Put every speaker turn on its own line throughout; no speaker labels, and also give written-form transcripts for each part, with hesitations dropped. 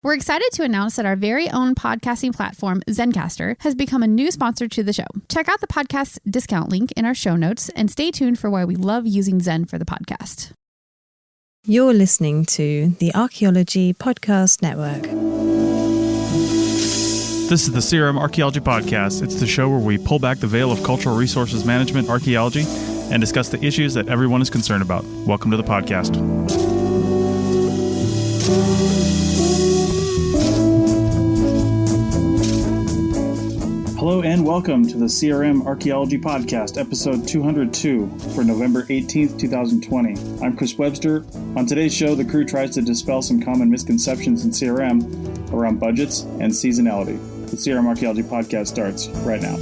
We're excited to announce that our very own podcasting platform, Zencastr, has become a new sponsor to the show. Check out the podcast's discount link in our show notes and stay tuned for why we love using Zen for the podcast.
You're listening to the Archaeology Podcast Network.
This is the CRM Archaeology Podcast. It's the show where we pull back the veil of cultural resources management archaeology and discuss the issues that everyone is concerned about. Welcome to the podcast. Hello and welcome to the CRM Archaeology Podcast, episode 202 for November 18th, 2020. I'm Chris Webster. On today's show, the crew tries to dispel some common misconceptions in CRM around budgets and seasonality. The CRM Archaeology Podcast starts right now.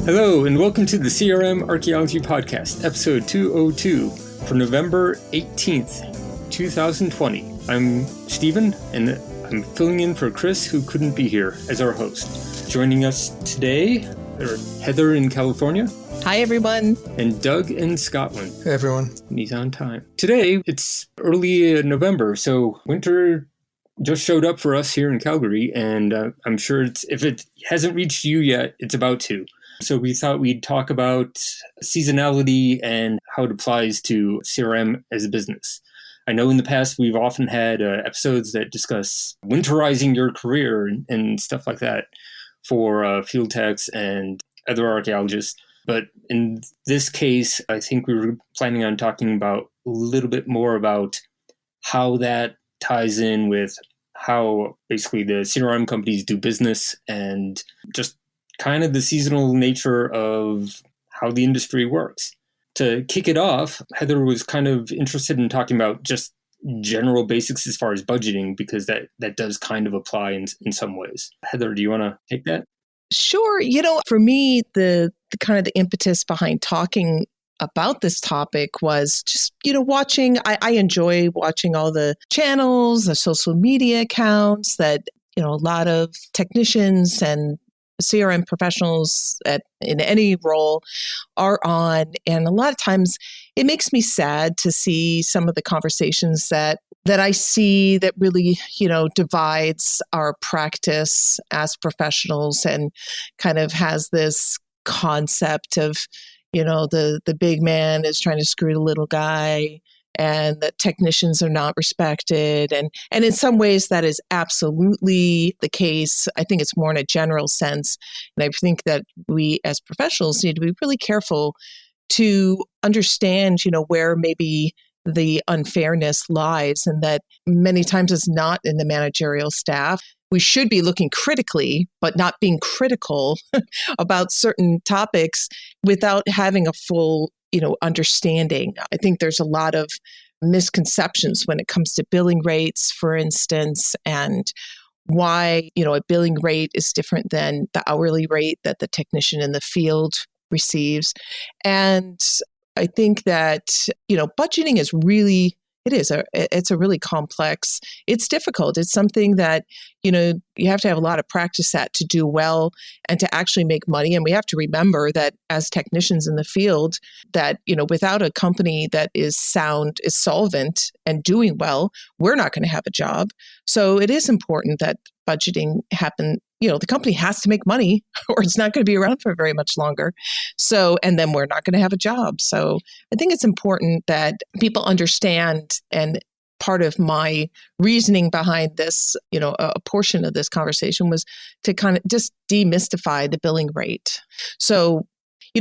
Hello and welcome to the CRM Archaeology Podcast, episode 202. For November 18th, 2020. I'm Stephen, and I'm filling in for Chris, who couldn't be here as our host. Joining us today are Heather in California.
Hi, everyone.
And Doug in Scotland.
Hey, everyone.
And he's on time. Today, it's early November, so winter just showed up for us here in Calgary, and I'm sure if it hasn't reached you yet, it's about to. So we thought we'd talk about seasonality and how it applies to CRM as a business. I know in the past we've often had episodes that discuss winterizing your career and stuff like that for field techs and other archaeologists. But in this case, I think we were planning on talking about a little bit more about how that ties in with how basically the CRM companies do business and just kind of the seasonal nature of how the industry works. To kick it off, Heather was kind of interested in talking about just general basics as far as budgeting, because that does kind of apply in some ways. Heather, do you want to take that?
Sure. For me, the kind of the impetus behind talking about this topic was just, watching. I enjoy watching all the channels, the social media accounts that, a lot of technicians and CRM professionals in any role are on. And a lot of times it makes me sad to see some of the conversations that I see that really, divides our practice as professionals and kind of has this concept of, the big man is trying to screw the little guy, and that technicians are not respected. And in some ways that is absolutely the case. I think it's more in a general sense. And I think that we as professionals need to be really careful to understand, where maybe the unfairness lies, and that many times it's not in the managerial staff. We should be looking critically, but not being critical about certain topics without having a full understanding. I think there's a lot of misconceptions when it comes to billing rates, for instance, and why, a billing rate is different than the hourly rate that the technician in the field receives. And I think that, budgeting is really, it's a really complex, it's difficult. It's something that, you have to have a lot of practice at to do well and to actually make money. And we have to remember that as technicians in the field that, without a company that is sound, is solvent and doing well, we're not going to have a job. So it is important that budgeting happen. The company has to make money or it's not going to be around for very much longer. So, and then we're not going to have a job. So I think it's important that people understand, and part of my reasoning behind this, a portion of this conversation was to kind of just demystify the billing rate. So,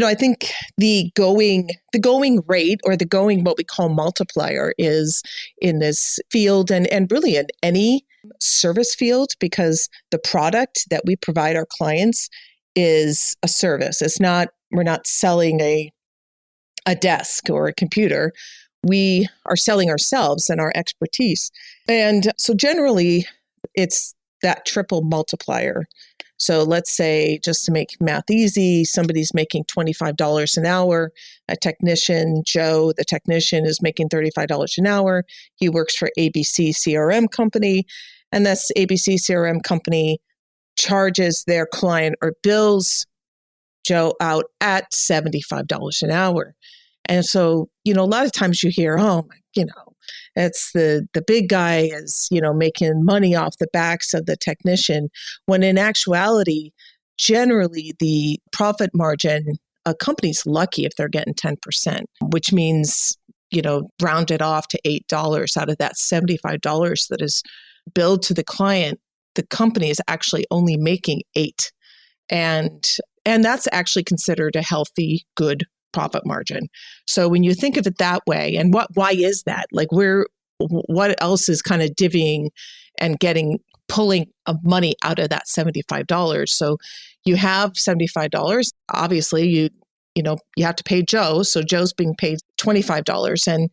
I think the going rate, or the going what we call multiplier, is in this field and really in any service field, because the product that we provide our clients is a service. We're not selling a desk or a computer. We are selling ourselves and our expertise. And so generally it's that triple multiplier. So let's say, just to make math easy, somebody's making $25 an hour. A technician, Joe, the technician, is making $35 an hour. He works for ABC CRM company, and this ABC CRM company charges their client, or bills Joe out at $75 an hour. And so, a lot of times you hear, oh, it's the big guy is, making money off the backs of the technician, when in actuality, generally the profit margin, a company's lucky if they're getting 10%, which means, round it off to $8 out of that $75 that is billed to the client. The company is actually only making $8. And that's actually considered a healthy, good profit margin. So when you think of it that way, and why is that? Like what else is kind of divvying and pulling money out of that $75? So you have $75. Obviously, you have to pay Joe. So Joe's being paid $25. And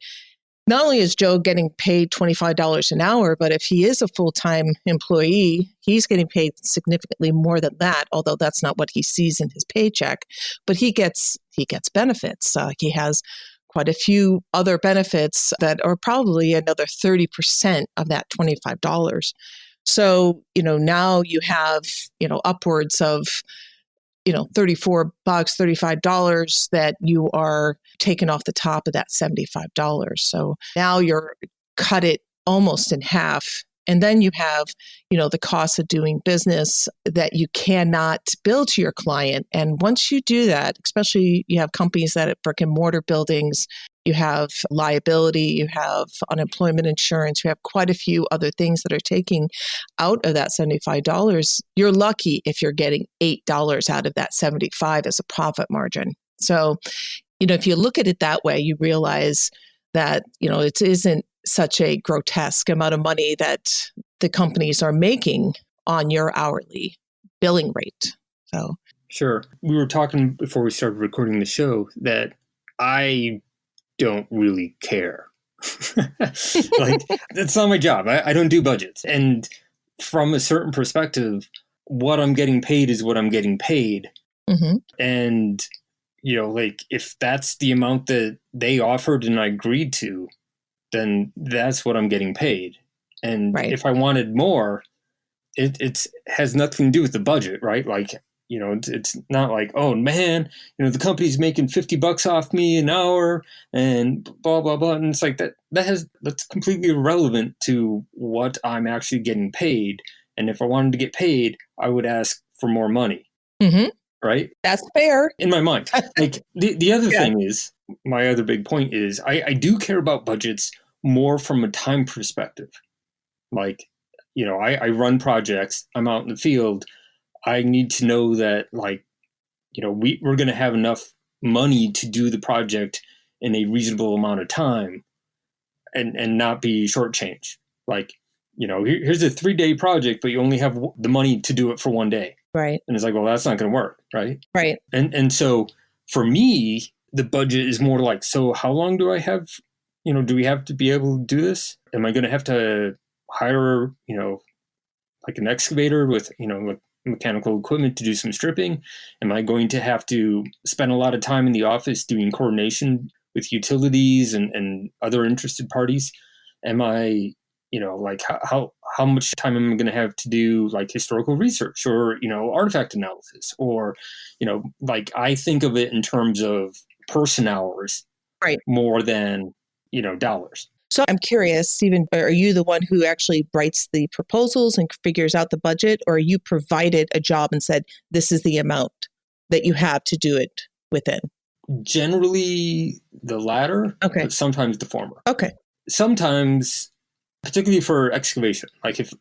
not only is Joe getting paid $25 an hour, but if he is a full-time employee, he's getting paid significantly more than that, although that's not what he sees in his paycheck. But he gets benefits. He has quite a few other benefits that are probably another 30% of that $25. So, now you have, upwards of $34, $35 that you are taking off the top of that $75. So now you're cut it almost in half. And then you have, the cost of doing business that you cannot bill to your client. And once you do that, especially you have companies that at brick and mortar buildings, you have liability, you have unemployment insurance, you have quite a few other things that are taking out of that $75. You're lucky if you're getting $8 out of that $75 as a profit margin. So, if you look at it that way, you realize that, it isn't such a grotesque amount of money that the companies are making on your hourly billing rate. So,
sure. We were talking before we started recording the show that I don't really care. That's not my job. I don't do budgets. And from a certain perspective, what I'm getting paid is what I'm getting paid.
Mm-hmm.
And, if that's the amount that they offered and I agreed to, then that's what I'm getting paid. And
right.
If I wanted more, it has nothing to do with the budget, right? It's not like, oh man, the company's making $50 off me an hour and blah, blah, blah. And it's like that's completely irrelevant to what I'm actually getting paid. And if I wanted to get paid, I would ask for more money.
Mm-hmm.
Right?
That's fair.
In my mind. The other thing is, my other big point is I do care about budgets more from a time perspective. I run projects, I'm out in the field. I need to know that we're going to have enough money to do the project in a reasonable amount of time and not be shortchanged. Here's a 3-day project, but you only have the money to do it for 1 day.
Right.
And it's like, well, that's not going to work. Right.
Right.
And so for me, the budget is more like, so how long do I have, do we have to be able to do this? Am I going to have to hire, an excavator with, mechanical equipment to do some stripping? Am I going to have to spend a lot of time in the office doing coordination with utilities and other interested parties? Am I, how much time am I going to have to do historical research or, artifact analysis or, I think of it in terms of person hours,
right,
more than, dollars.
So I'm curious, Stephen, are you the one who actually writes the proposals and figures out the budget, or you provided a job and said, this is the amount that you have to do it within?
Generally the latter,
okay,
but sometimes the former.
Okay.
Sometimes, particularly for excavation,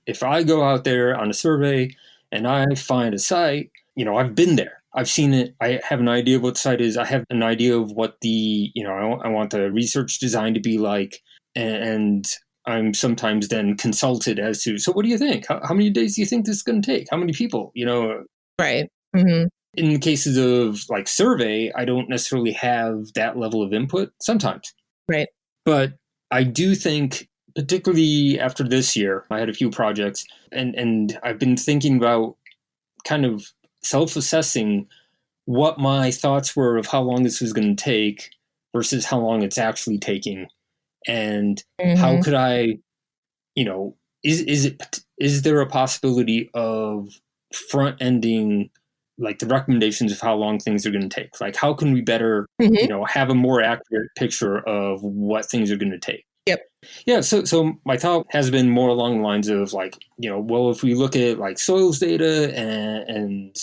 if I go out there on a survey and I find a site, I've been there. I've seen it. I have an idea of what the site is. I have an idea of what the, I want the research design to be like. And I'm sometimes then consulted as to, so what do you think? How many days do you think this is going to take? How many people,
Right. Mm-hmm.
In the cases of survey, I don't necessarily have that level of input sometimes.
Right.
But I do think, particularly after this year, I had a few projects and I've been thinking about kind of self-assessing what my thoughts were of how long this was going to take versus how long it's actually taking. And how could I, is there a possibility of front-ending like the recommendations of how long things are going to take. Like, how can we better, have a more accurate picture of what things are going to take?
Yep.
Yeah. So my thought has been more along the lines of like, well, if we look at like soils data and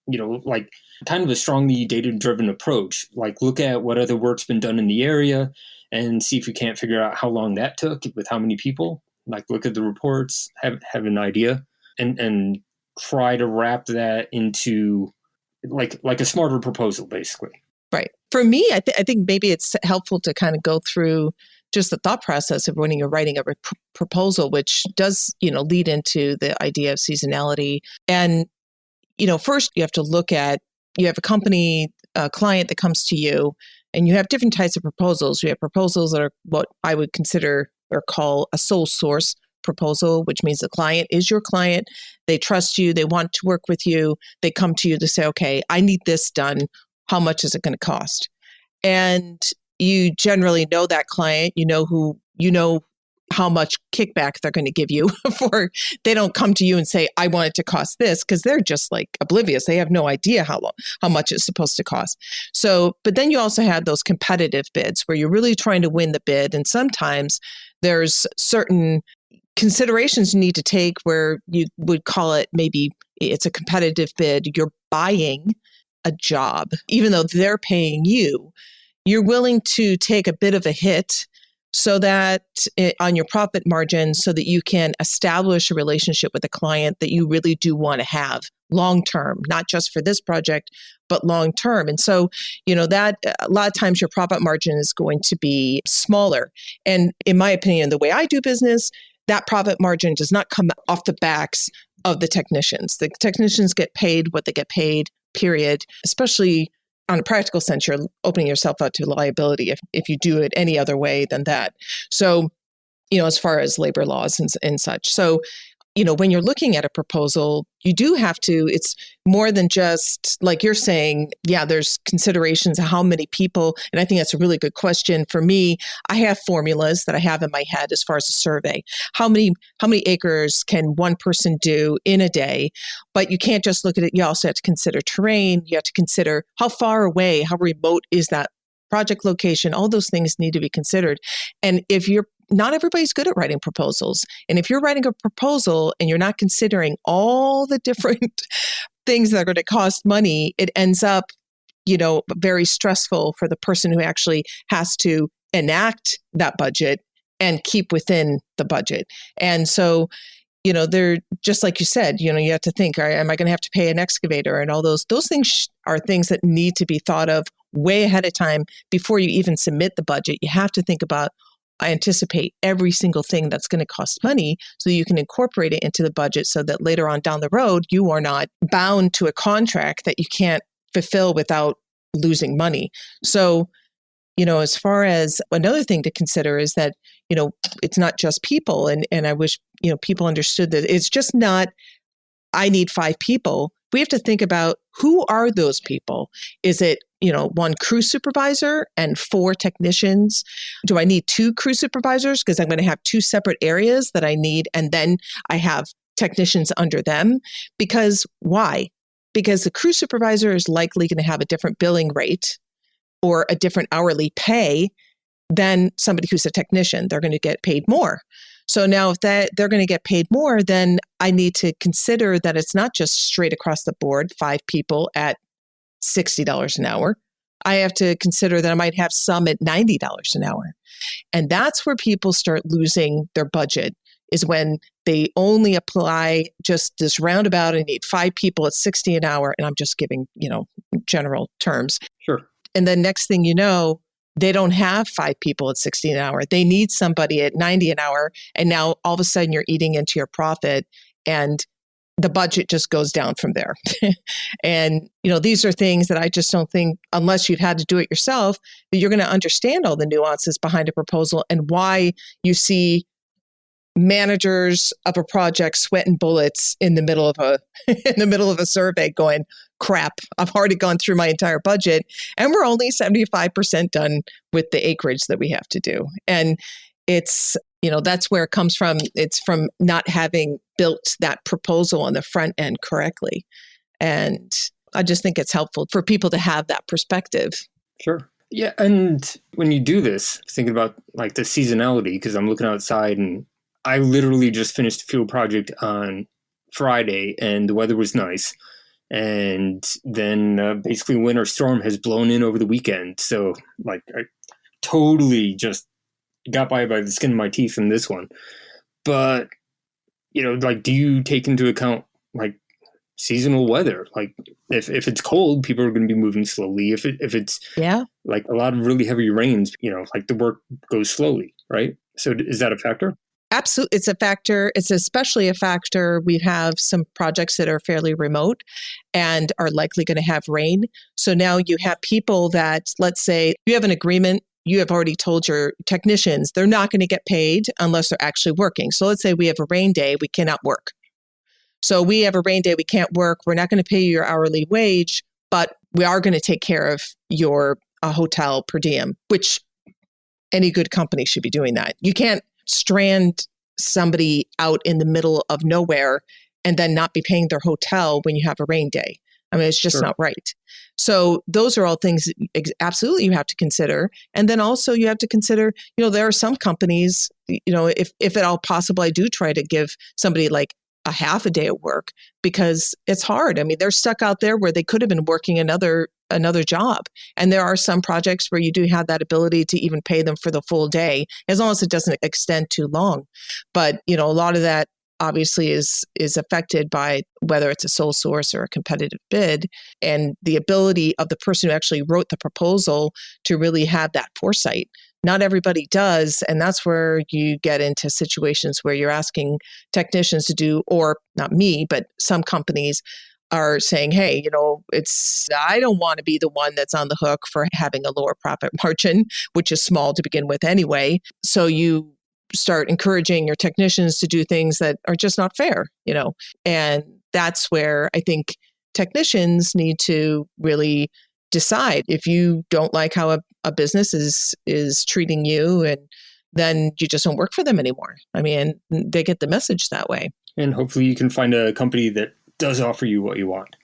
like kind of a strongly data-driven approach, like look at what other work's been done in the area and see if we can't figure out how long that took with how many people, like look at the reports, have an idea and try to wrap that into like a smarter proposal, basically.
Right. For me, I think maybe it's helpful to kind of go through just the thought process of when you're writing a proposal, which does, lead into the idea of seasonality. And, first you have to look at, you have a client that comes to you, and you have different types of proposals. You have proposals that are what I would consider or call a sole source proposal, which means the client is your client. They trust you. They want to work with you. They come to you to say, okay, I need this done. How much is it going to cost? And you generally know that client, you know how much kickback they're going to give you they don't come to you and say, I want it to cost this, because they're just like oblivious. They have no idea how much it's supposed to cost. So, but then you also have those competitive bids where you're really trying to win the bid. And sometimes there's certain considerations you need to take where you would call it, maybe it's a competitive bid. You're buying a job, even though they're paying you, you're willing to take a bit of a hit so that on your profit margin, so that you can establish a relationship with a client that you really do want to have long term, not just for this project, but long term. And so, that a lot of times your profit margin is going to be smaller. And in my opinion, the way I do business, that profit margin does not come off the backs of the technicians. The technicians get paid what they get paid, period. Especially on a practical sense, you're opening yourself up to liability if you do it any other way than that. So, as far as labor laws and such. So, when you're looking at a proposal, you do have to, it's more than just like you're saying, yeah, there's considerations of how many people. And I think that's a really good question. For me, I have formulas that I have in my head as far as a survey. How many acres can one person do in a day? But you can't just look at it. You also have to consider terrain. You have to consider how far away, how remote is that project location. All those things need to be considered. And not everybody's good at writing proposals. And if you're writing a proposal and you're not considering all the different things that are going to cost money, it ends up, very stressful for the person who actually has to enact that budget and keep within the budget. And so, they're just like you said, you have to think, am I going to have to pay an excavator? And all those things are things that need to be thought of way ahead of time before you even submit the budget. You have to think about, I anticipate every single thing that's going to cost money so you can incorporate it into the budget so that later on down the road, you are not bound to a contract that you can't fulfill without losing money. So, as far as another thing to consider is that, it's not just people. And I wish, people understood that it's just not, I need 5 people. We have to think about who are those people? Is it, one crew supervisor and 4 technicians? Do I need 2 crew supervisors? Because I'm going to have 2 separate areas that I need. And then I have technicians under them. Because why? Because the crew supervisor is likely going to have a different billing rate or a different hourly pay than somebody who's a technician. They're going to get paid more. So now if they're going to get paid more, then I need to consider that it's not just straight across the board, 5 people at $60 an hour. I have to consider that I might have some at $90 an hour. And that's where people start losing their budget, is when they only apply just this roundabout, I need 5 people at $60 an hour. And I'm just giving, general terms.
Sure.
And then next thing you know, they don't have 5 people at $60 an hour. They need somebody at $90 an hour. And now all of a sudden you're eating into your profit and the budget just goes down from there. And, these are things that I just don't think, unless you've had to do it yourself, that you're going to understand all the nuances behind a proposal and why you see managers of a project sweating bullets in the middle of a survey going, crap, I've already gone through my entire budget and we're only 75% done with the acreage that we have to do. And it's, that's where it comes from. It's from not having built that proposal on the front end correctly. And I just think it's helpful for people to have that perspective.
Sure. Yeah. And when you do this, thinking about like the seasonality, because I'm looking outside and I literally just finished a field project on Friday and the weather was nice. And then basically winter storm has blown in over the weekend. So like I totally just got by the skin of my teeth in this one. But, like, do you take into account like seasonal weather? Like if it's cold, people are going to be moving slowly. If it's like a lot of really heavy rains, like the work goes slowly, right? So is that a factor?
Absolutely. It's a factor. It's especially a factor. We have some projects that are fairly remote and are likely going to have rain. So now you have people that, let's say you have an agreement, you have already told your technicians they're not going to get paid unless they're actually working. So let's say we have a rain day, we cannot work. So we have a rain day, we can't work. We're not going to pay you your hourly wage, but we are going to take care of your hotel per diem, which any good company should be doing that. You can't strand somebody out in the middle of nowhere and then not be paying their hotel when you have a rain day. I mean, it's just not right. So those are all things absolutely you have to consider. And then also you have to consider, there are some companies, if at all possible, I do try to give somebody like a half a day of work because it's hard. I mean, they're stuck out there where they could have been working another job. And there are some projects where you do have that ability to even pay them for the full day, as long as it doesn't extend too long. But, a lot of that obviously is affected by whether it's a sole source or a competitive bid and the ability of the person who actually wrote the proposal to really have that foresight. Not everybody does. And that's where you get into situations where you're asking technicians to do, or not me, but some companies are saying, hey, I don't want to be the one that's on the hook for having a lower profit margin, which is small to begin with anyway. So you start encouraging your technicians to do things that are just not fair, and that's where I think technicians need to really decide if you don't like how a business is treating you, and then you just don't work for them anymore. I mean, they get the message that way.
And hopefully you can find a company that does offer you what you want.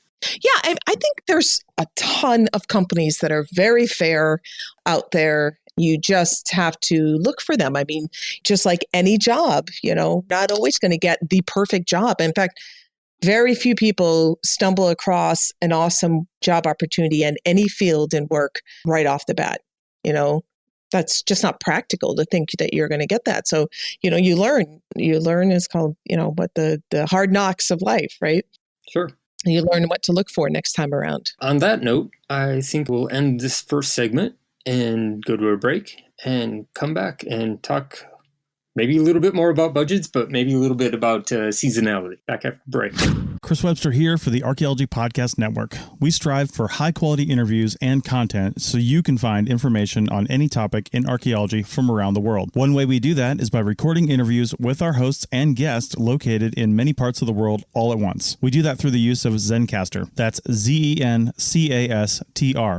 Yeah, I think there's a ton of companies that are very fair out there. You just have to look for them. I mean, just like any job, not always going to get the perfect job. In fact, very few people stumble across an awesome job opportunity in any field and work right off the bat. That's just not practical to think that you're going to get that. So, you learn is called, what the hard knocks of life, right?
Sure.
You learn what to look for next time around.
On that note, I think we'll end this first segment and go to a break and come back and talk maybe a little bit more about budgets, but maybe a little bit about seasonality. Back after the break.
Chris Webster here for the Archaeology Podcast Network. We strive for high-quality interviews and content so you can find information on any topic in archaeology from around the world. One way we do that is by recording interviews with our hosts and guests located in many parts of the world all at once. We do that through the use of Zencastr. That's Zencastr.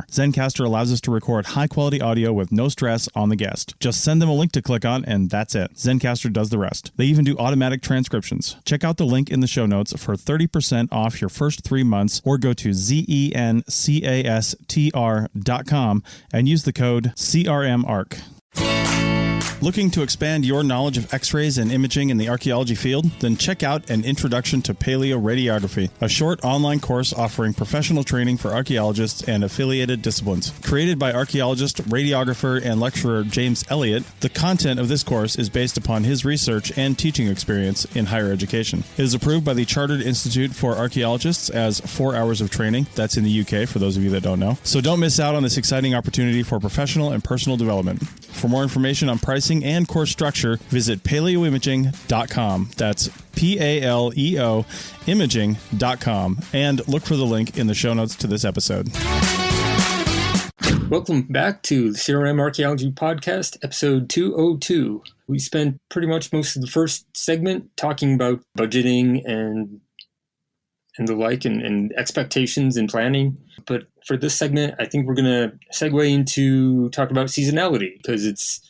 Zencastr allows us to record high-quality audio with no stress on the guest. Just send them a link to click on, and that's it. Zencastr does the rest. They even do automatic transcriptions. Check out the link in the show notes for 30% off your first 3 months, or go to zencastr.com and use the code CRMARC. Looking to expand your knowledge of X-rays and imaging in the archaeology field? Then check out An Introduction to Paleoradiography, a short online course offering professional training for archaeologists and affiliated disciplines. Created by archaeologist, radiographer, and lecturer James Elliott, the content of this course is based upon his research and teaching experience in higher education. It is approved by the Chartered Institute for Archaeologists as 4 hours of training. That's in the UK, for those of you that don't know. So don't miss out on this exciting opportunity for professional and personal development. For more information on pricing and course structure, visit paleoimaging.com. That's PALEO imaging.com, and look for the link in the show notes to this episode.
Welcome back to the CRM Archaeology Podcast, episode 202. We spent pretty much most of the first segment talking about budgeting and the like, and expectations and planning. But for this segment, I think we're going to segue into talk about seasonality, because it's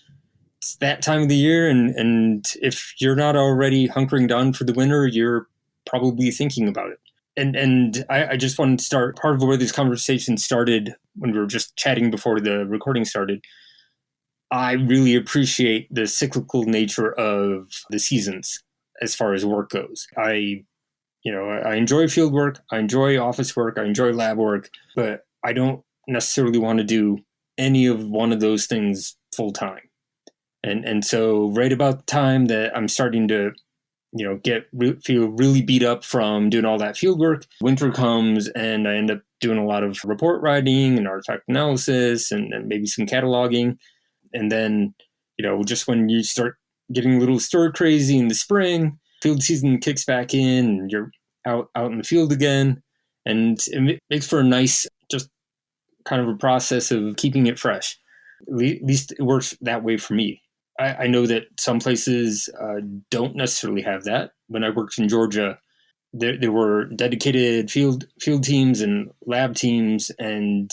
that time of the year, and if you're not already hunkering down for the winter, you're probably thinking about it. And I just wanted to start, part of where this conversation started when we were just chatting before the recording started. I really appreciate the cyclical nature of the seasons as far as work goes. I enjoy field work, I enjoy office work, I enjoy lab work, but I don't necessarily want to do any of one of those things full time. And so right about the time that I'm starting to, feel really beat up from doing all that field work, winter comes and I end up doing a lot of report writing and artifact analysis and maybe some cataloging. And then, just when you start getting a little stir crazy in the spring, field season kicks back in and you're out in the field again. And it makes for a nice, just kind of a process of keeping it fresh. At least it works that way for me. I know that some places don't necessarily have that. When I worked in Georgia, there were dedicated field teams and lab teams, and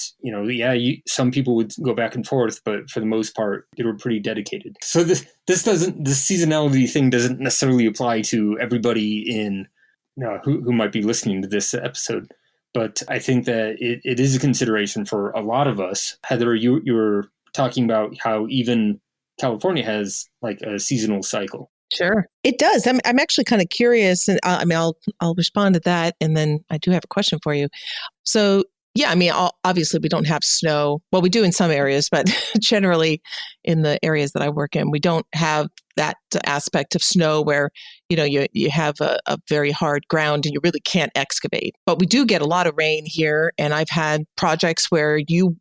some people would go back and forth, but for the most part, they were pretty dedicated. So this seasonality thing doesn't necessarily apply to everybody who might be listening to this episode, but I think that it is a consideration for a lot of us. Heather, you were talking about how even California has like a seasonal cycle.
Sure. It does. I'm actually kind of curious, and I'll respond to that, and then I do have a question for you. So yeah, obviously we don't have snow. Well, we do in some areas, but generally in the areas that I work in, we don't have that aspect of snow where you have a very hard ground and you really can't excavate. But we do get a lot of rain here, and I've had projects where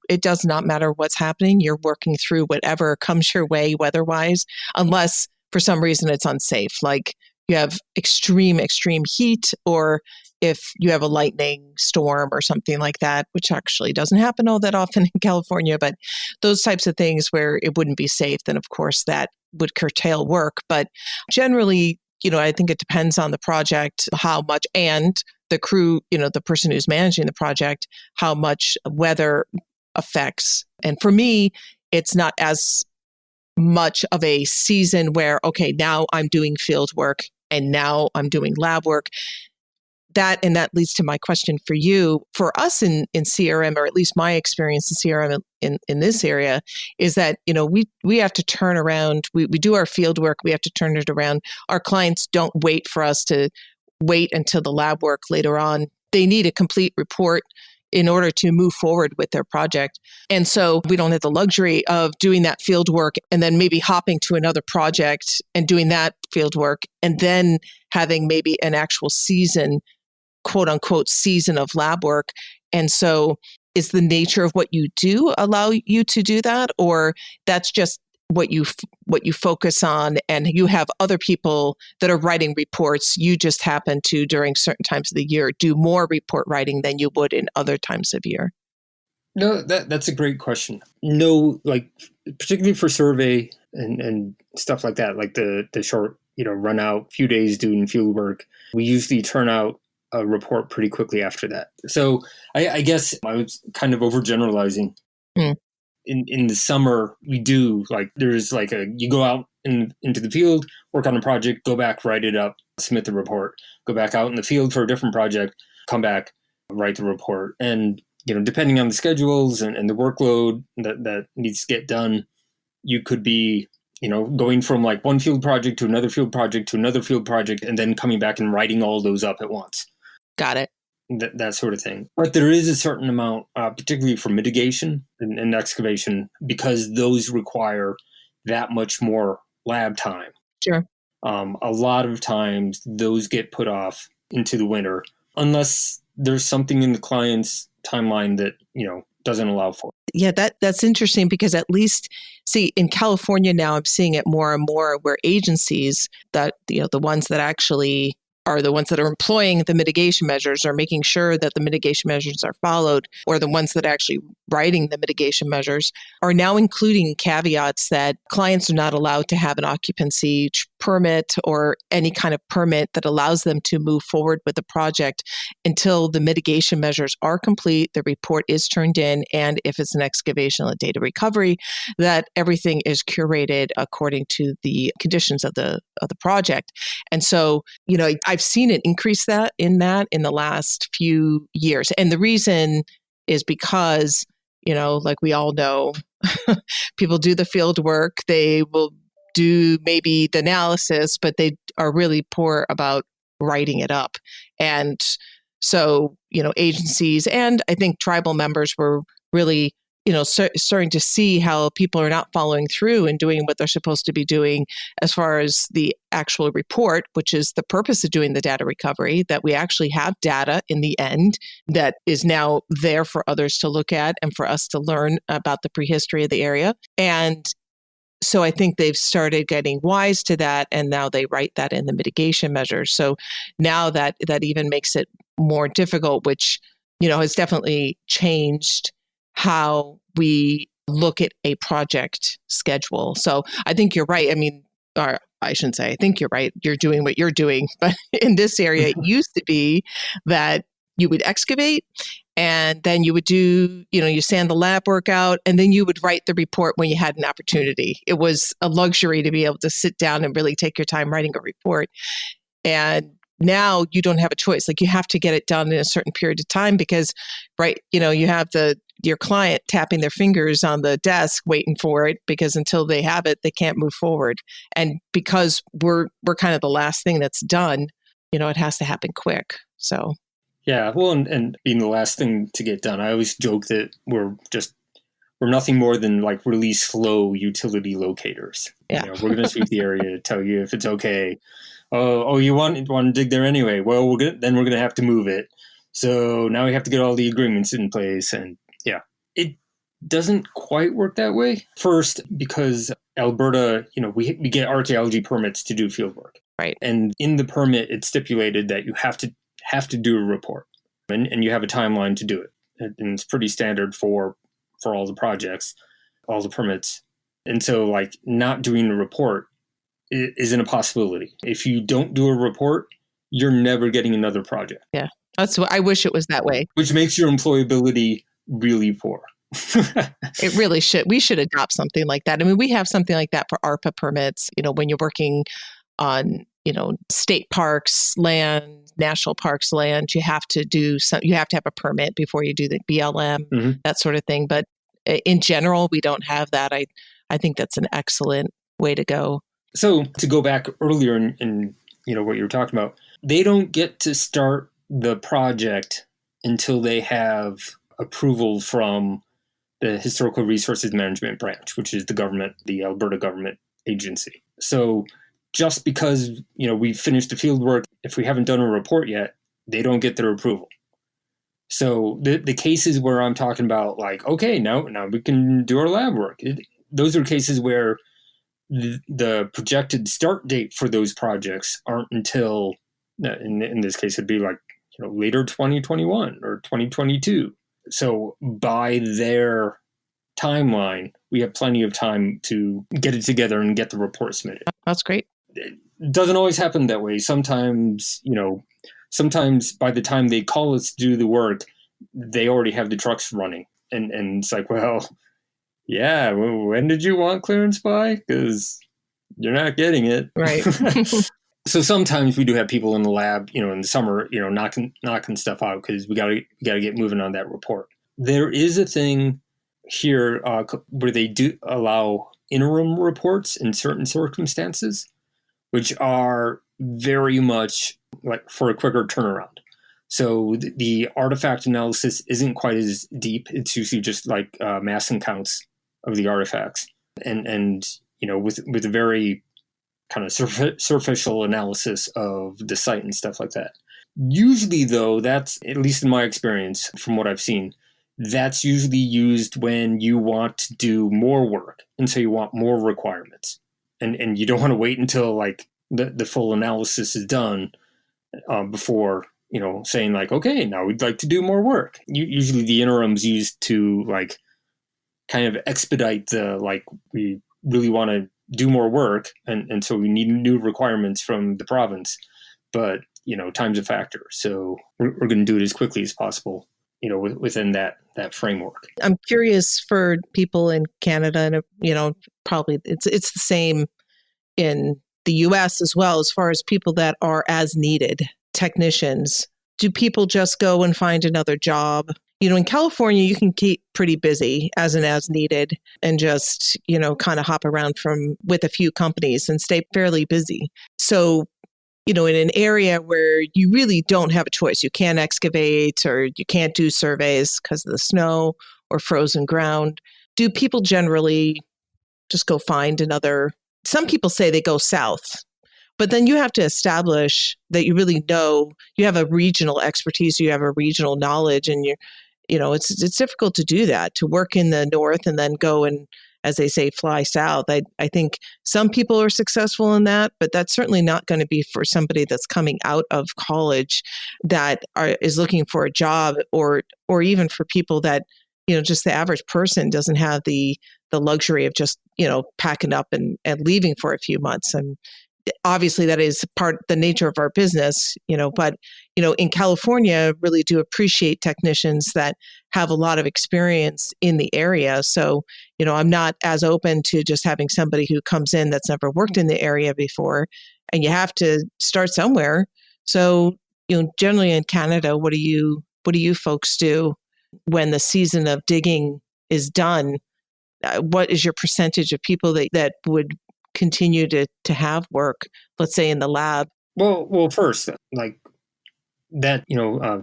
it does not matter what's happening. You're working through whatever comes your way weather-wise, unless for some reason it's unsafe, like you have extreme heat, or if you have a lightning storm or something like that, which actually doesn't happen all that often in California, but those types of things where it wouldn't be safe, then of course that would curtail work. But generally, I think it depends on the project, how much, and the crew, the person who's managing the project, how much weather affects. And for me, it's not as much of a season where, okay, now I'm doing field work and now I'm doing lab work. That leads to my question for you. For us in CRM, or at least my experience in CRM in this area, is that, we have to turn around. We do our field work. We have to turn it around. Our clients don't wait for us to wait until the lab work later on. They need a complete report in order to move forward with their project. And so we don't have the luxury of doing that field work and then maybe hopping to another project and doing that field work and then having maybe an actual season, quote unquote, season of lab work. And so is the nature of what you do allow you to do that? Or that's just what you focus on, and you have other people that are writing reports. You just happen to, during certain times of the year, do more report writing than you would in other times of year?
No, that's a great question. No, like particularly for survey and stuff like that, like the short, run out few days doing field work, we usually turn out a report pretty quickly after that. So I guess I was kind of overgeneralizing. In the summer, we do, like, there's like you go out into the field, work on a project, go back, write it up, submit the report, go back out in the field for a different project, come back, write the report. And, depending on the schedules and the workload that needs to get done, you could be, going from like one field project to another field project to another field project, and then coming back and writing all those up at once.
Got it.
That sort of thing. But there is a certain amount, particularly for mitigation and excavation, because those require that much more lab time.
Sure.
A lot of times those get put off into the winter, unless there's something in the client's timeline that, doesn't allow for it.
Yeah, that's interesting, because at least, see, in California now, I'm seeing it more and more where agencies that, the ones that actually are the ones that are employing the mitigation measures or making sure that the mitigation measures are followed, or the ones that are actually writing the mitigation measures, are now including caveats that clients are not allowed to have an occupancy permit or any kind of permit that allows them to move forward with the project until the mitigation measures are complete, the report is turned in, and if it's an excavation or data recovery, that everything is curated according to the conditions of the project. And so, I've I've seen it increase in the last few years. And the reason is because, like we all know, people do the field work, they will do maybe the analysis, but they are really poor about writing it up. And so, agencies and I think tribal members were really, starting to see how people are not following through and doing what they're supposed to be doing as far as the actual report, which is the purpose of doing the data recovery, that we actually have data in the end that is now there for others to look at and for us to learn about the prehistory of the area. And so I think they've started getting wise to that, and now they write that in the mitigation measures. So now that even makes it more difficult, which, has definitely changed how we look at a project schedule. So I think you're right. I mean, or I shouldn't say, I think you're right. You're doing what you're doing. But in this area, it used to be that you would excavate and then you would do, you sand the lab work out, and then you would write the report when you had an opportunity. It was a luxury to be able to sit down and really take your time writing a report. And now you don't have a choice. Like, you have to get it done in a certain period of time because, right, you have your client tapping their fingers on the desk waiting for it, because until they have it, they can't move forward. And because we're kind of the last thing that's done, it has to happen quick. So
yeah, well, and being the last thing to get done, I always joke that we're nothing more than like really slow utility locators.
Yeah.
We're going to sweep the area, tell you if it's okay. Oh, you want to dig there anyway? Well, we're going to have to move it. So now we have to get all the agreements in place. And yeah, it doesn't quite work that way. First, because Alberta, we get archaeology permits to do field work.
Right.
And in the permit, it's stipulated that you have to do a report, and you have a timeline to do it. And it's pretty standard for all the projects, all the permits. And so, like, not doing a report isn't a possibility. If you don't do a report, you're never getting another project.
Yeah, that's what I wish it was that way.
Which makes your employability really poor.
It really should. We should adopt something like that. I mean, we have something like that for ARPA permits. When you're working on, state parks land, national parks land, you have to have a permit before you do the BLM, that sort of thing. But in general, we don't have that. I think that's an excellent way to go.
So to go back earlier in what you were talking about, they don't get to start the project until they have approval from the Historical Resources Management Branch, which is the Alberta government agency. So just because, we've finished the field work, if we haven't done a report yet, they don't get their approval. So the cases where I'm talking about, like, okay, now we can do our lab work, those are cases where the projected start date for those projects aren't until, in this case, it'd be like, later 2021 or 2022. So by their timeline, we have plenty of time to get it together and get the report submitted.
That's great.
It doesn't always happen that way. Sometimes by the time they call us to do the work, they already have the trucks running. And it's like, well, yeah, when did you want clearance by? Because you're not getting it.
Right.
So sometimes we do have people in the lab, in the summer, knocking stuff out because we gotta get moving on that report. There is a thing here where they do allow interim reports in certain circumstances, which are very much like for a quicker turnaround. So the artifact analysis isn't quite as deep. It's usually just like massing counts of the artifacts, and with a very kind of superficial analysis of the site and stuff like that. Usually, though, that's, at least in my experience, from what I've seen, that's usually used when you want to do more work, and so you want more requirements, and you don't want to wait until like the full analysis is done before saying like, okay, now we'd like to do more work. Usually, the interim's used to like kind of expedite we really want to do more work, and so we need new requirements from the province, but time's a factor, so we're going to do it as quickly as possible within that framework.
I'm curious for people in Canada, and probably it's the same in the US as well, as far as people that are as needed technicians? Do people just go and find another job? In California, you can keep pretty busy as needed and just, kind of hop around with a few companies and stay fairly busy. So, in an area where you really don't have a choice, you can't excavate or you can't do surveys because of the snow or frozen ground, do people generally just go find another? Some people say they go south, but then you have to establish that you really know, you have a regional expertise, you have a regional knowledge, and it's difficult to do that, to work in the north and then go and, as they say, fly south. I think some people are successful in that, but that's certainly not going to be for somebody that's coming out of college that is looking for a job, or even for people that, just the average person doesn't have the luxury of just, packing up and leaving for a few months. And obviously that is the nature of our business, but, in California, really do appreciate technicians that have a lot of experience in the area. So, I'm not as open to just having somebody who comes in that's never worked in the area before, and you have to start somewhere. So, generally in Canada, what do you folks do when the season of digging is done? What is your percentage of people that would continue to have work, let's say in the lab?
Well, first, like that,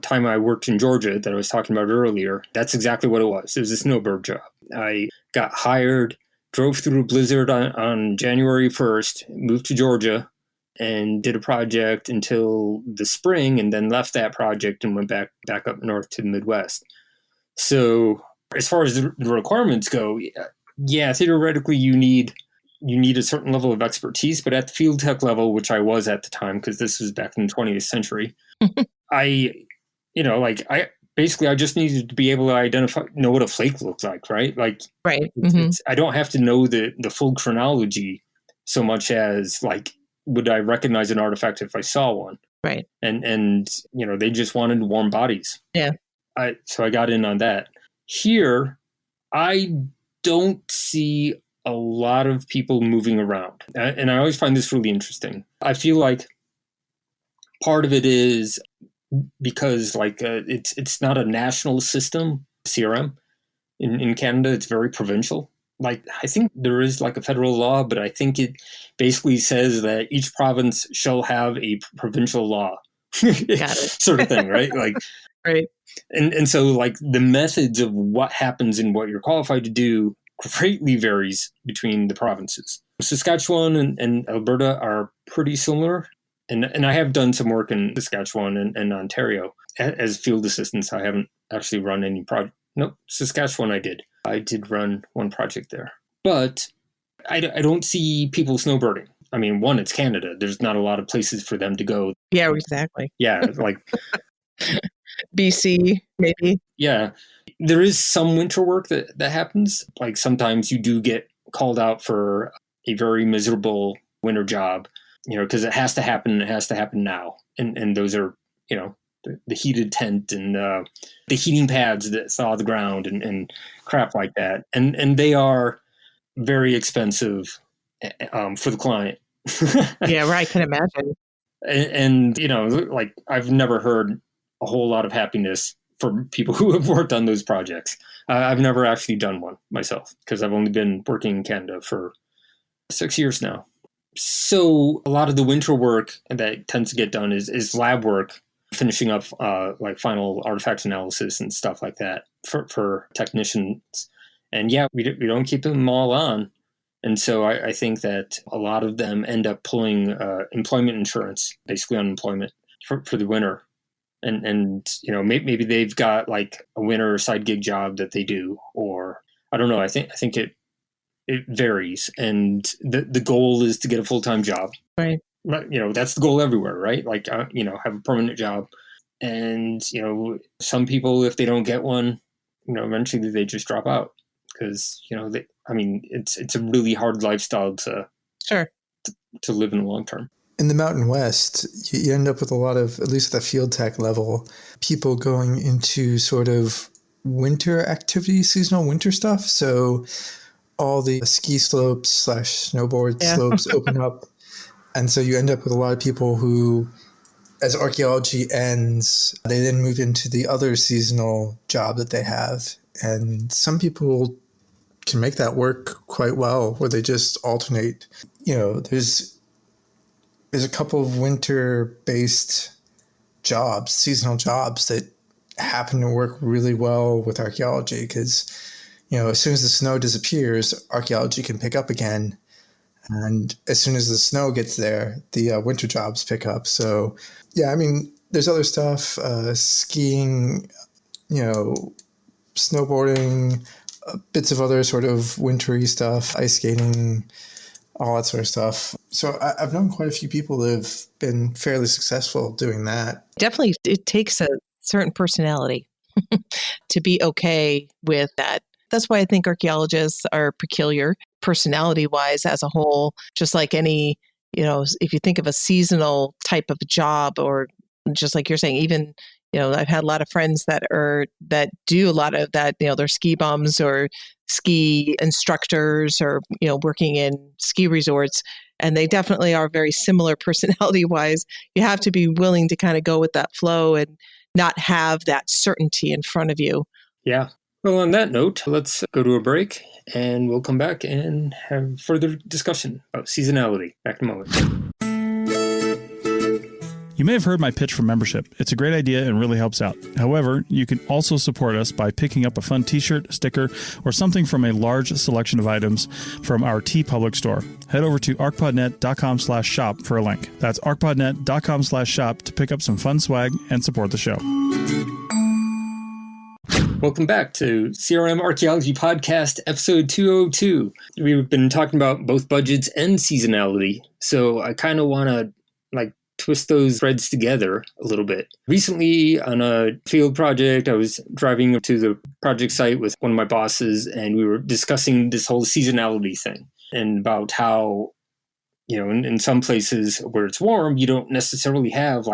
time I worked in Georgia that I was talking about earlier, that's exactly what it was. It was a snowbird job. I got hired, drove through a blizzard on January 1st, moved to Georgia, and did a project until the spring, and then left that project and went back up north to the Midwest. So as far as the requirements go, yeah, theoretically you need a certain level of expertise, but at the field tech level, which I was at the time, because this was back in the 20th century, I just needed to be able to know what a flake looks like, right? Like,
right.
I don't have to know the full chronology so much as, like, would I recognize an artifact if I saw one?
Right.
And they just wanted warm bodies.
Yeah.
So I got in on that. Here, I don't see a lot of people moving around. And I always find this really interesting. I feel like part of it is because it's not a national system, CRM. In Canada, it's very provincial. Like, I think there is like a federal law, but I think it basically says that each province shall have a provincial law.
Got it.
Sort of thing, right? Like,
right.
And so, like, the methods of what happens and what you're qualified to do greatly varies between the provinces. Saskatchewan and Alberta are pretty similar. And I have done some work in Saskatchewan and Ontario as field assistants. I haven't actually run any project. Nope, Saskatchewan I did. I did run one project there. But I don't see people snowbirding. I mean, one, it's Canada. There's not a lot of places for them to go.
Yeah, exactly.
Yeah, like
BC, maybe.
Yeah. There is some winter work that happens. Like, sometimes you do get called out for a very miserable winter job, because it has to happen. And it has to happen now. And those are, the heated tent and the heating pads that thaw the ground and crap like that. And they are very expensive for the client.
Yeah, right. I can imagine.
And like, I've never heard a whole lot of happiness for people who have worked on those projects. I've never actually done one myself because I've only been working in Canada for 6 years now. So a lot of the winter work that tends to get done is lab work, finishing up like final artifact analysis and stuff like that for technicians. And yeah, we don't keep them all on. And so I think that a lot of them end up pulling employment insurance, basically unemployment, for the winter. And maybe they've got like a winter side gig job that they do, or I don't know. I think it varies, and the goal is to get a full-time job.
Right.
That's the goal everywhere, right? Like have a permanent job, and some people, if they don't get one, eventually they just drop out because it's a really hard lifestyle to live in the long term.
In the Mountain West, you end up with a lot of, at least at the field tech level, people going into sort of winter activities, seasonal winter stuff. So all the ski slopes / snowboard slopes open up And so you end up with a lot of people who, as archaeology ends, they then move into the other seasonal job that they have. And some people can make that work quite well, where they just alternate. There's a couple of winter-based jobs, seasonal jobs, that happen to work really well with archaeology because, as soon as the snow disappears, archaeology can pick up again. And as soon as the snow gets there, the winter jobs pick up. So, yeah, I mean, there's other stuff, skiing, snowboarding, bits of other sort of wintry stuff, ice skating, all that sort of stuff. So I've known quite a few people that have been fairly successful doing that.
Definitely, it takes a certain personality to be okay with that. That's why I think archaeologists are peculiar personality-wise as a whole, just like any, if you think of a seasonal type of job, or just like you're saying, even, I've had a lot of friends that do a lot of that, they're ski bums or ski instructors or, working in ski resorts. And they definitely are very similar personality-wise. You have to be willing to kind of go with that flow and not have that certainty in front of you.
Yeah. Well, on that note, let's go to a break and we'll come back and have further discussion about seasonality. Back in a moment.
You may have heard my pitch for membership. It's a great idea and really helps out. However, you can also support us by picking up a fun t-shirt, sticker, or something from a large selection of items from our TeePublic store. Head over to arcpodnet.com/shop for a link. That's arcpodnet.com/shop to pick up some fun swag and support the show.
Welcome back to CRM Archaeology Podcast, episode 202. We've been talking about both budgets and seasonality, so I kind of want to twist those threads together a little bit. Recently, on a field project, I was driving to the project site with one of my bosses, and we were discussing this whole seasonality thing and about how, in some places where it's warm, you don't necessarily have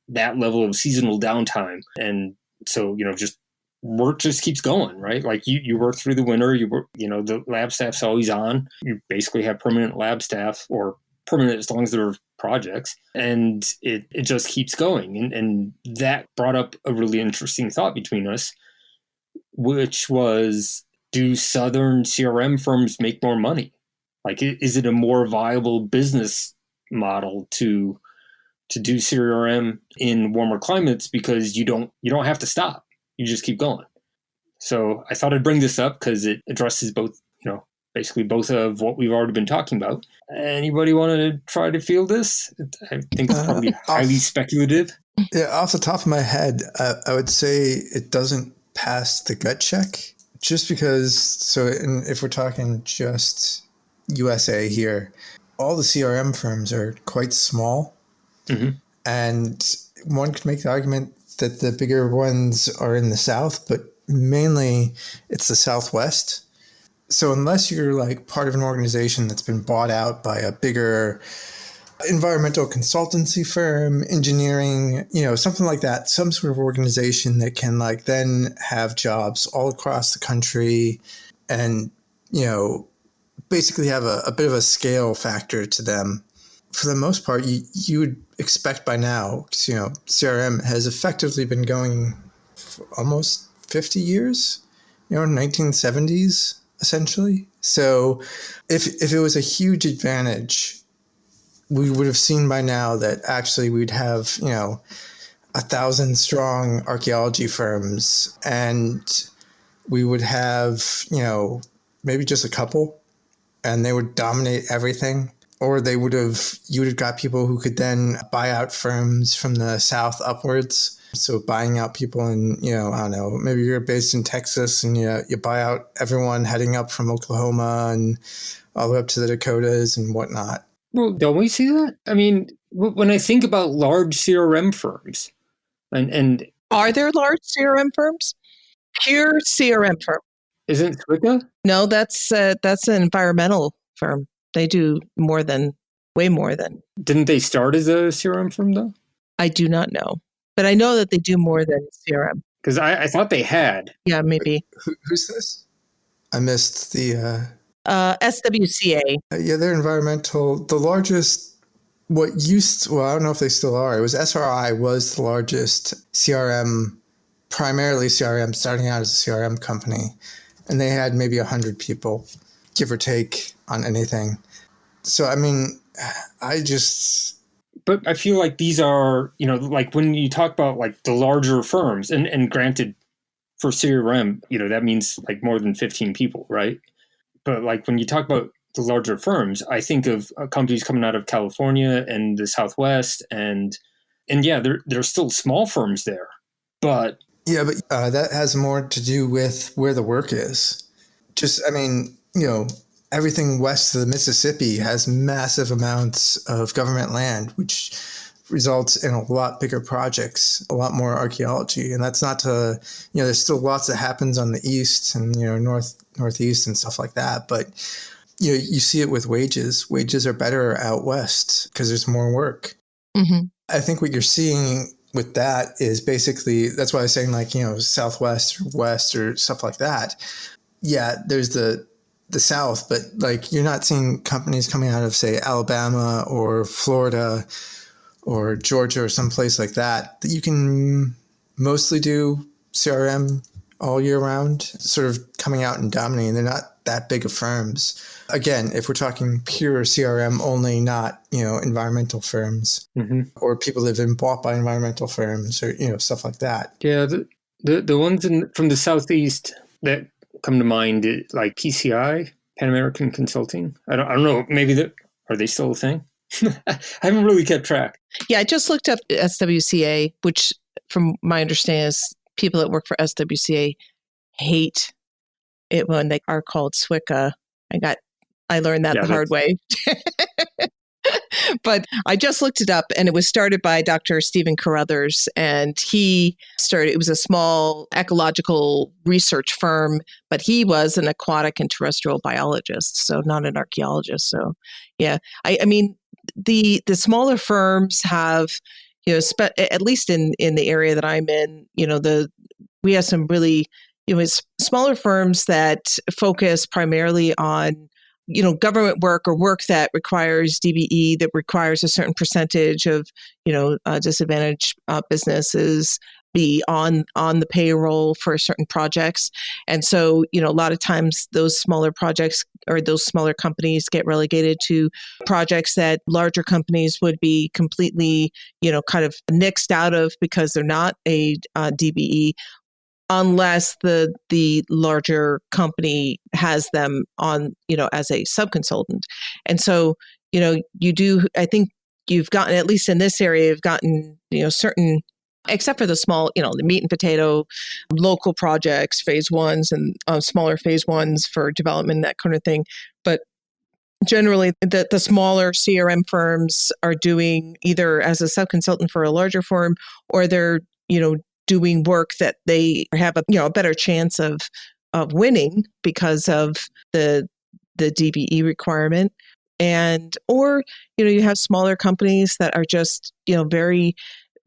that level of seasonal downtime. And so, just work just keeps going, right? You work through the winter, the lab staff's always on. You basically have permanent lab staff, or permanent as long as there are projects, and it just keeps going. And that brought up a really interesting thought between us, which was, do Southern CRM firms make more money? Is it a more viable business model to do CRM in warmer climates because you don't have to stop. You just keep going. So I thought I'd bring this up because it addresses both, basically both of what we've already been talking about. Anybody want to try to field this? I think it's probably highly speculative.
Yeah, off the top of my head, I would say it doesn't pass the gut check, just because, if we're talking just USA here, all the CRM firms are quite small. Mm-hmm. And one could make the argument that the bigger ones are in the South, but mainly it's the Southwest. So unless you're part of an organization that's been bought out by a bigger environmental consultancy firm, engineering, something like that, some sort of organization that can then have jobs all across the country and, basically have a bit of a scale factor to them. For the most part, you would expect by now, CRM has effectively been going for almost 50 years, 1970s. Essentially. So if it was a huge advantage, we would have seen by now that actually we'd have, 1,000 strong archaeology firms, and we would have, maybe just a couple, and they would dominate everything. Or you would have got people who could then buy out firms from the South upwards. So buying out people in, I don't know, maybe you're based in Texas and you buy out everyone heading up from Oklahoma and all the way up to the Dakotas and whatnot.
Well, don't we see that? I mean, when I think about large CRM firms, and
are there large CRM firms? Pure CRM firm.
Isn't Swika?
No, that's an environmental firm. They do way more than.
Didn't they start as a CRM firm though?
I do not know. But I know that they do more than CRM.
Because I thought they had.
Yeah, maybe.
Who's this? I missed the...
SWCA.
Yeah, they're environmental. The largest what well, I don't know if they still are. It was SRI was the largest CRM, primarily CRM, starting out as a CRM company. And they had maybe 100 people, give or take, on anything. So, I mean,
But I feel like these are, like when you talk about like the larger firms, and granted, for CRM, that means like more than 15 people, right? But like when you talk about the larger firms, I think of companies coming out of California and the Southwest, and yeah, there's still small firms there, but
yeah, but that has more to do with where the work is. Just, I mean, everything west of the Mississippi has massive amounts of government land, which results in a lot bigger projects, a lot more archaeology. And that's not to, there's still lots that happens on the east and, northeast and stuff like that. But, you see it with wages. Wages are better out west because there's more work.
Mm-hmm.
I think what you're seeing with that is basically, that's why I was saying like, Southwest or West or stuff like that. Yeah, there's the South, but like you're not seeing companies coming out of, say, Alabama or Florida or Georgia or someplace like that you can mostly do CRM all year round, sort of coming out and dominating. They're not that big of firms. Again, if we're talking pure CRM only, not, environmental firms or people that have been bought by environmental firms or, stuff like that.
Yeah, the ones from the Southeast that come to mind, like PCI, Pan American Consulting. I don't know. Maybe are they still a thing? I haven't really kept track.
Yeah, I just looked up SWCA, which from my understanding is people that work for SWCA hate it when they are called SWCA. I learned that the hard way. But I just looked it up, and it was started by Dr. Stephen Carruthers, and it was a small ecological research firm, but he was an aquatic and terrestrial biologist, so not an archaeologist. So yeah, I mean, the smaller firms have, at least in the area that I'm in, we have some really, smaller firms that focus primarily on government work or work that requires DBE, that requires a certain percentage of, disadvantaged businesses be on the payroll for certain projects. And so, a lot of times those smaller projects or those smaller companies get relegated to projects that larger companies would be completely, kind of nixed out of because they're not a DBE, unless the larger company has them on, as a subconsultant. And so, I think you've gotten, at least in this area, you've gotten, certain, except for the small, the meat and potato local projects, phase ones and smaller phase ones for development, that kind of thing. But generally, the smaller CRM firms are doing either as a subconsultant for a larger firm, or they're, doing work that they have a better chance of winning because of the DBE requirement. Or you have smaller companies that are just, very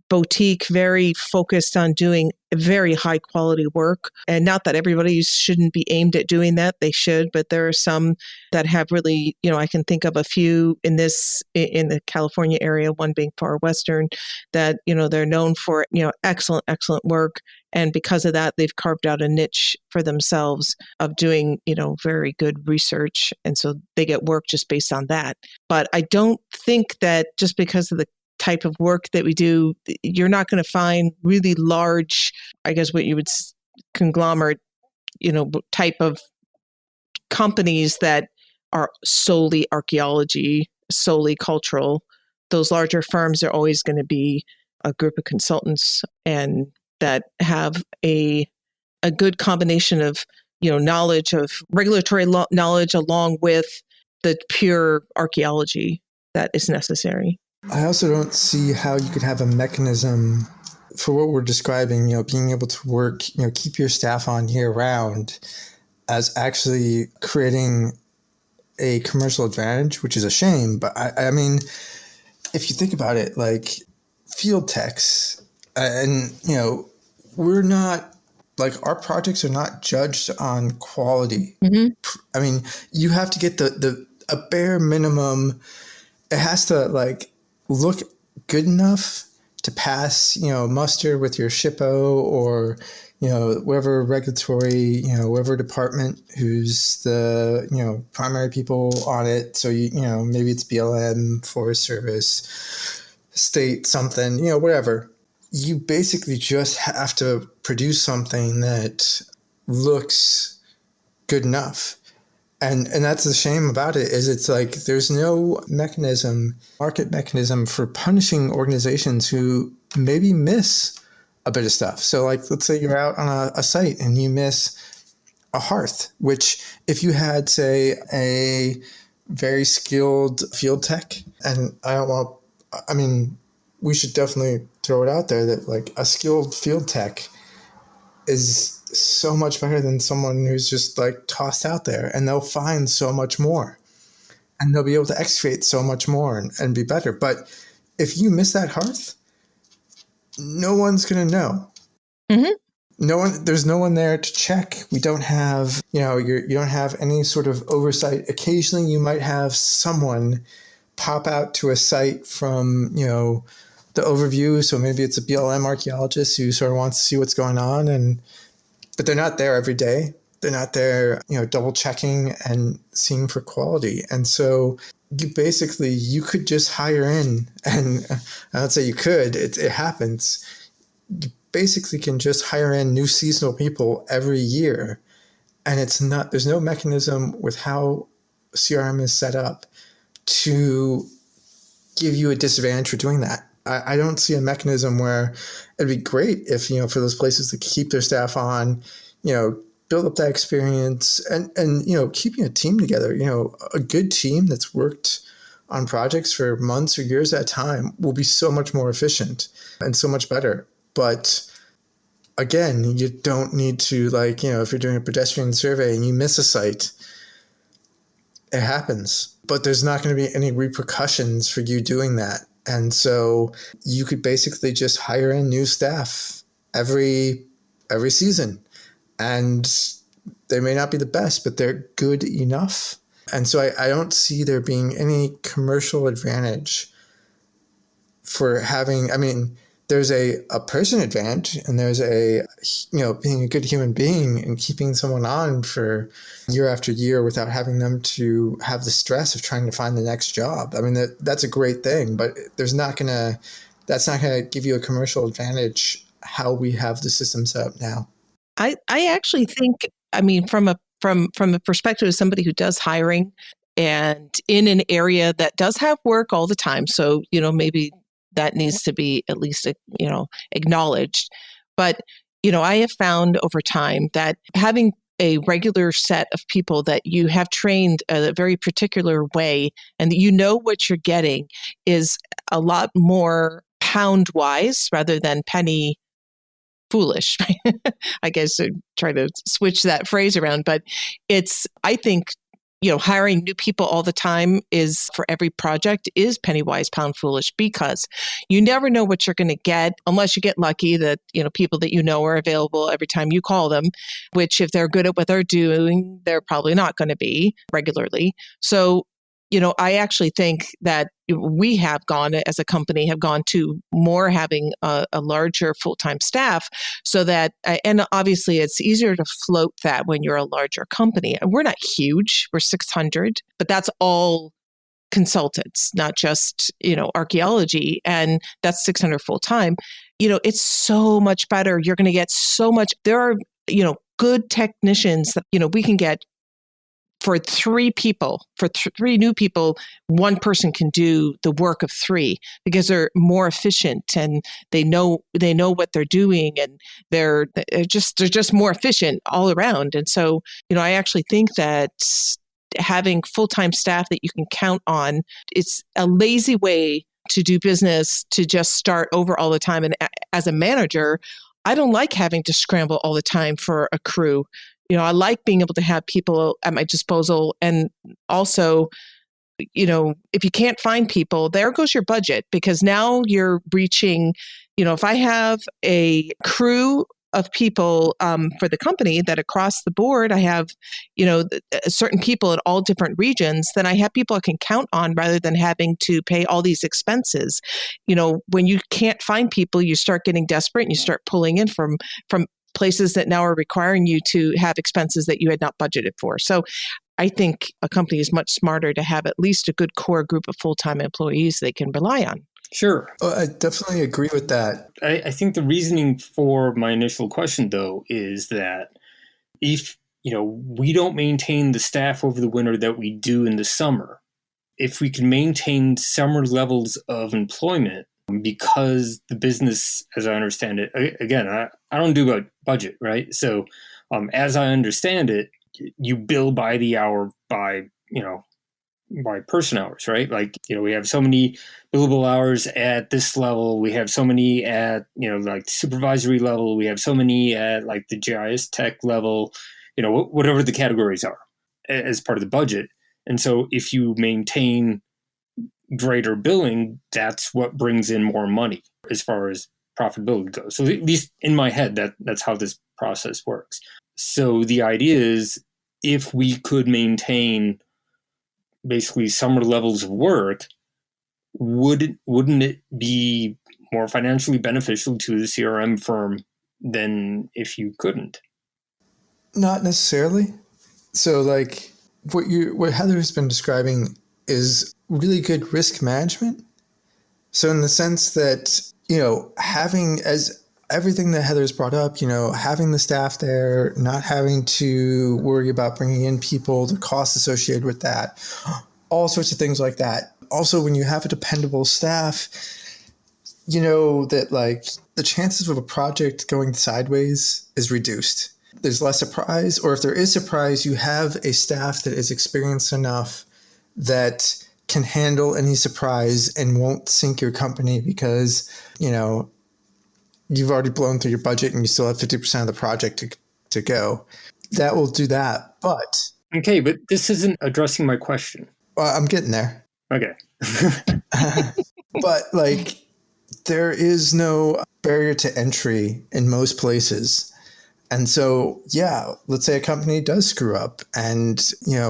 boutique, very focused on doing very high quality work. And not that everybody shouldn't be aimed at doing that. They should, but there are some that have really, I can think of a few in the California area, one being Far Western, that, they're known for, excellent work. And because of that, they've carved out a niche for themselves of doing, very good research. And so they get work just based on that. But I don't think that just because of the type of work that we do, you're not going to find really large, I guess what you would conglomerate, type of companies that are solely archaeology, solely cultural. Those larger firms are always going to be a group of consultants and that have a good combination of, knowledge of regulatory knowledge along with the pure archaeology that is necessary.
I also don't see how you could have a mechanism for what we're describing, being able to work, keep your staff on year round as actually creating a commercial advantage, which is a shame. But I mean, if you think about it, like field techs and, we're not, like our projects are not judged on quality. Mm-hmm. I mean, you have to get a bare minimum. It has to look good enough to pass, muster with your SHPO or, whatever regulatory, whatever department who's the, primary people on it. So, maybe it's BLM, Forest Service, state something, whatever. You basically just have to produce something that looks good enough. And that's the shame about it, is it's like there's no market mechanism for punishing organizations who maybe miss a bit of stuff. So like, let's say you're out on a site and you miss a hearth, which if you had, say, a very skilled field tech, and we should definitely throw it out there that like a skilled field tech is so much better than someone who's just like tossed out there, and they'll find so much more and they'll be able to excavate so much more and be better. But if you miss that hearth, no one's going to know. Mm-hmm. There's no one there to check. We don't have, you don't have any sort of oversight. Occasionally you might have someone pop out to a site from, the overview. So maybe it's a BLM archaeologist who sort of wants to see what's going on, but they're not there every day. They're not there, double checking and seeing for quality. And so you could just hire in, and I don't say you could, it happens. You basically can just hire in new seasonal people every year. And there's no mechanism with how CRM is set up to give you a disadvantage for doing that. I don't see a mechanism where it'd be great if, for those places to keep their staff on, build up that experience and keeping a team together, a good team that's worked on projects for months or years at a time will be so much more efficient and so much better. But again, you don't need to if you're doing a pedestrian survey and you miss a site, it happens, but there's not going to be any repercussions for you doing that. And so you could basically just hire in new staff every season, and they may not be the best, but they're good enough. And so I don't see there being any commercial advantage for having, there's a person advantage, and there's being a good human being and keeping someone on for year after year without having them to have the stress of trying to find the next job. That's a great thing, but that's not going to give you a commercial advantage how we have the system set up now.
I actually think, from the perspective of somebody who does hiring and in an area that does have work all the time. So, maybe that needs to be at least, acknowledged. But, I have found over time that having a regular set of people that you have trained a very particular way and that what you're getting is a lot more pound wise rather than penny foolish. I guess I try to switch that phrase around, but I think, hiring new people all the time is for every project is penny wise, pound foolish, because you never know what you're going to get unless you get lucky that, people that are available every time you call them, which if they're good at what they're doing, they're probably not going to be regularly. So, I actually think that we have gone as a company to more having a larger full-time staff so that, and obviously it's easier to float that when you're a larger company. And we're not huge, we're 600, but that's all consultants, not just, archaeology. And that's 600 full-time. It's so much better. You're going to get so much. There are, good technicians that, we can get for three new people, one person can do the work of three because they're more efficient and they know what they're doing, and they're just more efficient all around. And so, I actually think that having full-time staff that you can count on, it's a lazy way to do business, to just start over all the time. And as a manager, I don't like having to scramble all the time for a crew. I like being able to have people at my disposal. And also, if you can't find people, there goes your budget, because now you're reaching, if I have a crew of people for the company, that across the board, I have, certain people in all different regions, then I have people I can count on rather than having to pay all these expenses. When you can't find people, you start getting desperate and you start pulling in from places that now are requiring you to have expenses that you had not budgeted for. So I think a company is much smarter to have at least a good core group of full-time employees they can rely on.
Sure.
I definitely agree with that.
I think the reasoning for my initial question, though, is that if, we don't maintain the staff over the winter that we do in the summer, if we can maintain summer levels of employment, because the business, as I understand it, again, I don't do a budget, right? So as I understand it, you bill by the hour by person hours, right? Like, we have so many billable hours at this level. We have so many at, like supervisory level. We have so many at like the GIS tech level, whatever the categories are as part of the budget. And so if you maintain greater billing, that's what brings in more money as far as profitability goes. So at least in my head, that's how this process works. So the idea is, if we could maintain basically summer levels of work, wouldn't it be more financially beneficial to the CRM firm than if you couldn't?
Not necessarily. So like what Heather has been describing is really good risk management. So in the sense that, having, as everything that Heather's brought up, having the staff there, not having to worry about bringing in people, the costs associated with that, all sorts of things like that. Also, when you have a dependable staff, that like the chances of a project going sideways is reduced. There's less surprise, or if there is surprise, you have a staff that is experienced enough that can handle any surprise and won't sink your company because, you've already blown through your budget and you still have 50% of the project to go. That will do that. But
okay, but this isn't addressing my question.
I'm getting there.
Okay.
But like, there is no barrier to entry in most places. And so, yeah, let's say a company does screw up and,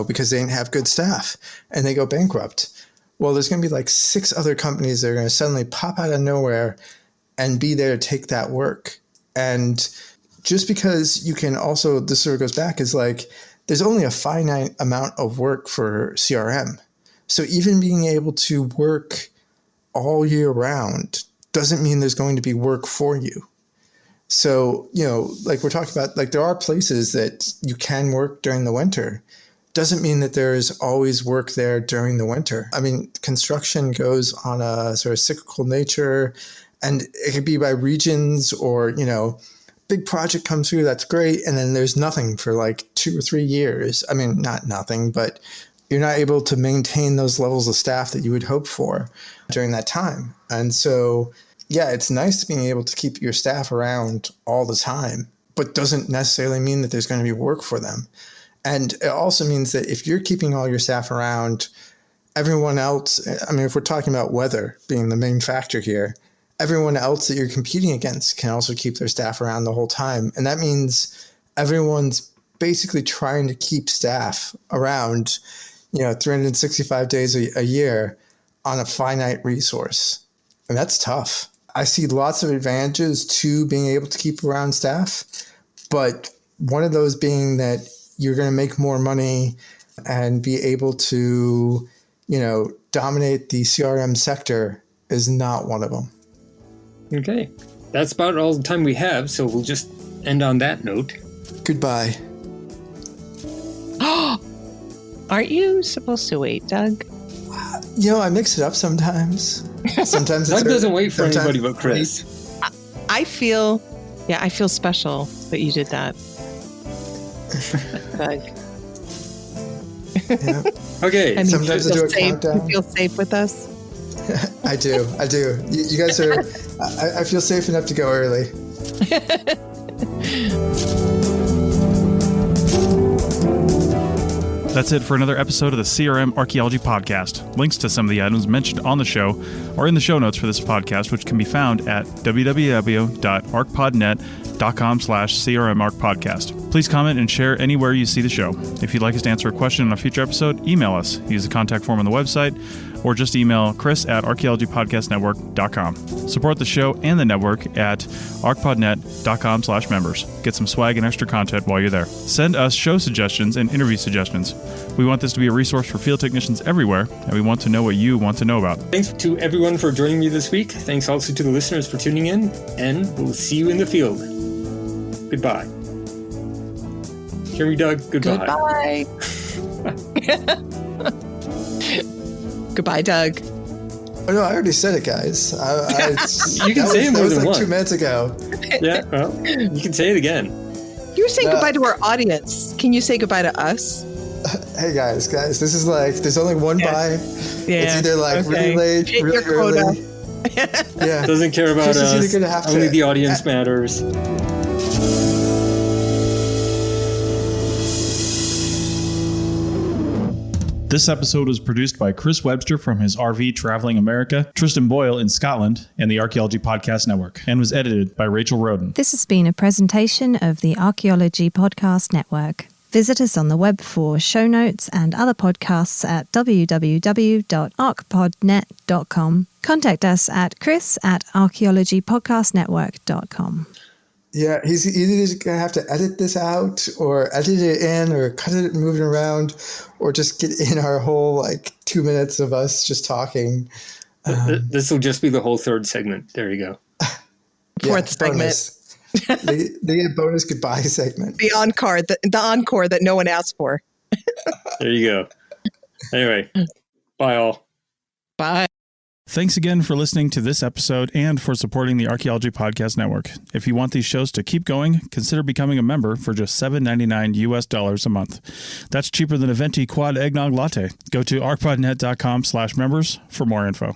because they didn't have good staff and they go bankrupt. Well, there's going to be like 6 other companies that are going to suddenly pop out of nowhere and be there to take that work. And just because you can also, this sort of goes back, is like, there's only a finite amount of work for CRM. So even being able to work all year round doesn't mean there's going to be work for you. So, like we're talking about, like there are places that you can work during the winter. Doesn't mean that there's always work there during the winter. I mean, construction goes on a sort of cyclical nature, and it could be by regions or, big project comes through, that's great. And then there's nothing for like 2 or 3 years. I mean, not nothing, but you're not able to maintain those levels of staff that you would hope for during that time. And so, yeah, it's nice being able to keep your staff around all the time, but doesn't necessarily mean that there's going to be work for them. And it also means that if you're keeping all your staff around, everyone else, I mean, if we're talking about weather being the main factor here, everyone else that you're competing against can also keep their staff around the whole time. And that means everyone's basically trying to keep staff around, 365 days a year on a finite resource. And that's tough. I see lots of advantages to being able to keep around staff, but one of those being that you're going to make more money and be able to, dominate the CRM sector is not one of them.
Okay. That's about all the time we have, so we'll just end on that note.
Goodbye.
Aren't you supposed to wait, Doug?
I mix it up sometimes. Sometimes
Doug doesn't wait for anybody but Chris.
I feel special that you did that. Doug.
Yeah.
Okay.
And
sometimes I do a countdown.
You feel safe with us?
I do. You guys are, I feel safe enough to go early.
That's it for another episode of the CRM Archaeology Podcast. Links to some of the items mentioned on the show are in the show notes for this podcast, which can be found at www.arcpodnet.com/CRMArcPodcast. Please comment and share anywhere you see the show. If you'd like us to answer a question in a future episode, email us. Use the contact form on the website, or just email chris@archaeologypodcastnetwork.com. Support the show and the network at arcpodnet.com/members. Get some swag and extra content while you're there. Send us show suggestions and interview suggestions. We want this to be a resource for field technicians everywhere, and we want to know what you want to know about.
Thanks to everyone for joining me this week. Thanks also to the listeners for tuning in, and we'll see you in the field. Goodbye. Hear me, Doug? Goodbye.
Goodbye. Goodbye, Doug.
Oh, no, I already said it, guys.
You can say it more than
once.
once.
2 minutes ago.
Yeah, well, you can say it again.
You're saying goodbye to our audience. Can you say goodbye to us?
Hey, guys, this is like, there's only one bye.
Yeah.
It's either like really late,
Hit
really
your quota.
early. Yeah.
Doesn't care about
Chris is
us.
either gonna have
Only
to-
the audience matters.
This episode was produced by Chris Webster from his RV Traveling America, Tristan Boyle in Scotland, and the Archaeology Podcast Network, and was edited by Rachel Roden.
This has been a presentation of the Archaeology Podcast Network. Visit us on the web for show notes and other podcasts at www.archpodnet.com. Contact us at chris@archaeologypodcastnetwork.com.
Yeah, he's either going to have to edit this out or edit it in or cut it and move it around or just get in our whole 2 minutes of us just talking.
This will just be the whole third segment. There you go.
Fourth segment.
They get a bonus goodbye segment.
The encore that no one asked for.
There you go. Anyway, bye all.
Bye.
Thanks again for listening to this episode and for supporting the Archaeology Podcast Network. If you want these shows to keep going, consider becoming a member for just $7.99 a month. That's cheaper than a venti quad eggnog latte. Go to arcpodnet.com/members for more info.